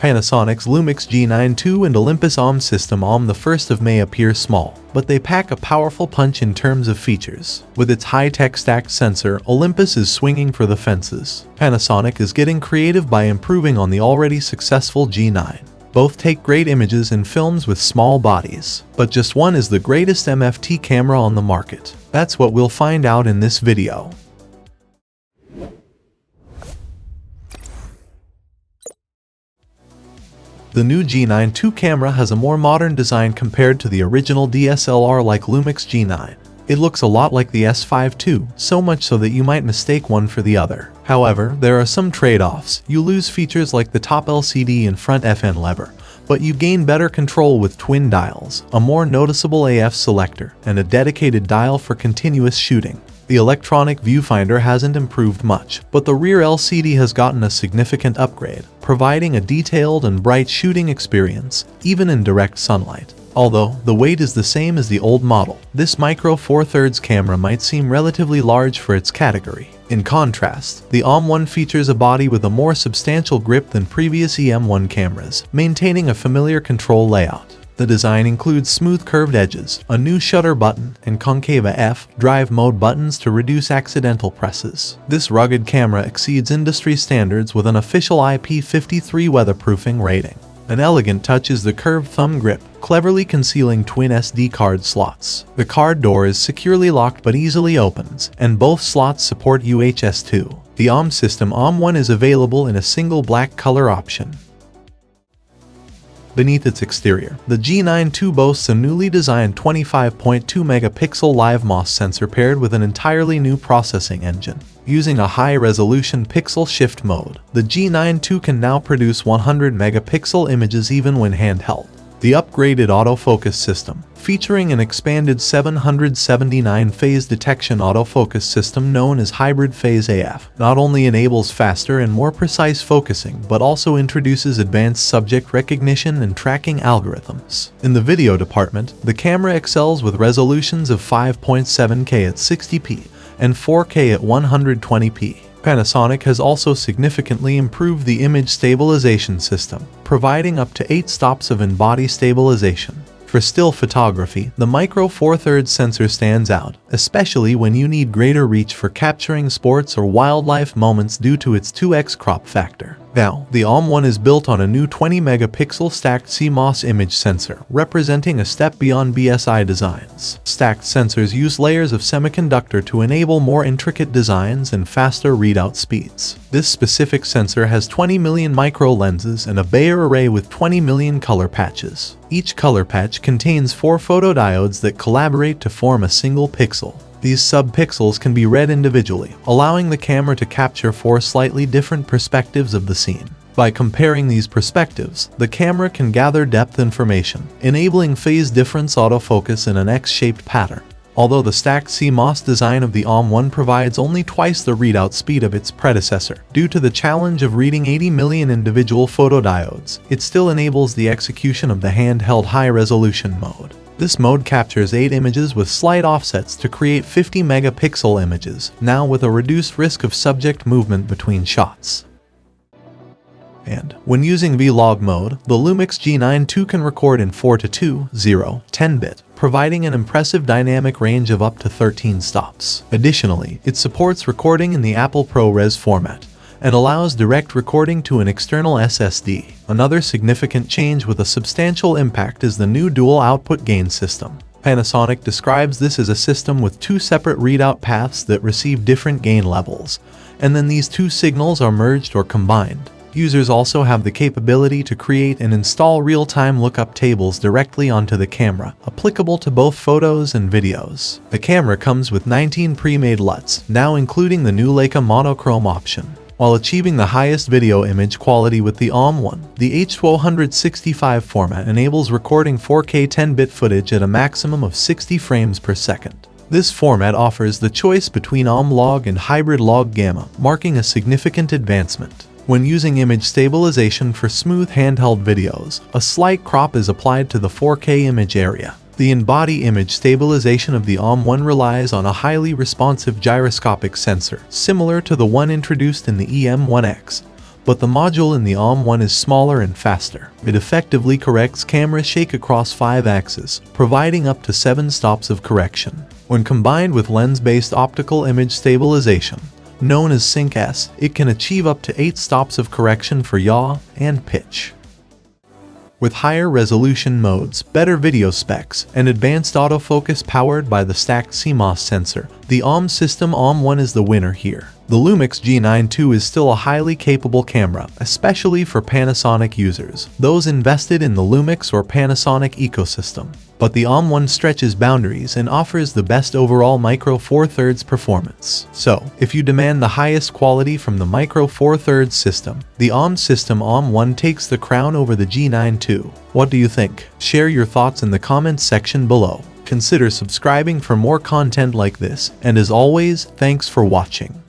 Panasonic's Lumix G9 II and Olympus OM System on the 1st of May appear small, but they pack a powerful punch in terms of features. With its high-tech stacked sensor, Olympus is swinging for the fences. Panasonic is getting creative by improving on the already successful G9. Both take great images in films with small bodies, but just one is the greatest MFT camera on the market. That's what we'll find out in this video. The new G9 II camera has a more modern design compared to the original DSLR-like Lumix G9. It looks a lot like the S5 II, so much so that you might mistake one for the other. However, there are some trade-offs. You lose features like the top LCD and front FN lever, but you gain better control with twin dials, a more noticeable AF selector, and a dedicated dial for continuous shooting. The electronic viewfinder hasn't improved much, but the rear LCD has gotten a significant upgrade, providing a detailed and bright shooting experience, even in direct sunlight. Although the weight is the same as the old model, this Micro Four Thirds camera might seem relatively large for its category. In contrast, the OM1 features a body with a more substantial grip than previous EM1 cameras, maintaining a familiar control layout. The design includes smooth curved edges, a new shutter button, and concave F drive mode buttons to reduce accidental presses. This rugged camera exceeds industry standards with an official IP53 weatherproofing rating. An elegant touch is the curved thumb grip, cleverly concealing twin SD card slots. The card door is securely locked but easily opens, and both slots support UHS 2. The OM System OM1 is available in a single black color option. Beneath its exterior, the G9 II boasts a newly designed 25.2 megapixel live MOS sensor paired with an entirely new processing engine. Using a high-resolution pixel shift mode, the G9 II can now produce 100 megapixel images even when handheld. The upgraded autofocus system, featuring an expanded 779 phase detection autofocus system known as Hybrid Phase AF, not only enables faster and more precise focusing but also introduces advanced subject recognition and tracking algorithms. In the video department, the camera excels with resolutions of 5.7K at 60p and 4K at 120p. Panasonic has also significantly improved the image stabilization system, providing up to 8 stops of in-body stabilization. For still photography, the Micro Four Thirds sensor stands out, especially when you need greater reach for capturing sports or wildlife moments due to its 2x crop factor. Now, the OM1 is built on a new 20 megapixel stacked CMOS image sensor, representing a step beyond BSI designs. Stacked sensors use layers of semiconductor to enable more intricate designs and faster readout speeds. This specific sensor has 20 million micro lenses and a Bayer array with 20 million color patches. Each color patch contains 4 photodiodes that collaborate to form a single pixel. These sub-pixels can be read individually, allowing the camera to capture 4 slightly different perspectives of the scene. By comparing these perspectives, the camera can gather depth information, enabling phase difference autofocus in an X-shaped pattern. Although the stacked CMOS design of the OM1 provides only twice the readout speed of its predecessor, due to the challenge of reading 80 million individual photodiodes, it still enables the execution of the handheld high-resolution mode. This mode captures 8 images with slight offsets to create 50 megapixel images, now with a reduced risk of subject movement between shots. And when using Vlog mode, the Lumix G9 II can record in 4:2, 10-bit, providing an impressive dynamic range of up to 13 stops. Additionally, it supports recording in the Apple ProRes format, and allows direct recording to an external SSD. Another significant change with a substantial impact is the new dual output gain system. Panasonic describes this as a system with 2 separate readout paths that receive different gain levels, and then these 2 signals are merged or combined. Users also have the capability to create and install real-time lookup tables directly onto the camera, applicable to both photos and videos. The camera comes with 19 pre-made LUTs, now including the new Leica monochrome option. While achieving the highest video image quality with the OM1, the H265 format enables recording 4K 10-bit footage at a maximum of 60 frames per second. This format offers the choice between OM-Log and Hybrid Log Gamma, marking a significant advancement. When using image stabilization for smooth handheld videos, a slight crop is applied to the 4K image area. The in-body image stabilization of the OM1 relies on a highly responsive gyroscopic sensor, similar to the one introduced in the EM1X, but the module in the OM is smaller and faster. It effectively corrects camera shake across 5 axes, providing up to 7 stops of correction. When combined with lens-based optical image stabilization, known as Sync-S, it can achieve up to 8 stops of correction for yaw and pitch. With higher resolution modes, better video specs, and advanced autofocus powered by the stacked CMOS sensor, the OM System OM is the winner here. The Lumix G9 II is still a highly capable camera, especially for Panasonic users, those invested in the Lumix or Panasonic ecosystem. But the OM stretches boundaries and offers the best overall Micro Four Thirds performance. So, if you demand the highest quality from the Micro Four Thirds system, the OM System OM takes the crown over the G9 II. What do you think? Share your thoughts in the comments section below. Consider subscribing for more content like this, and as always, thanks for watching.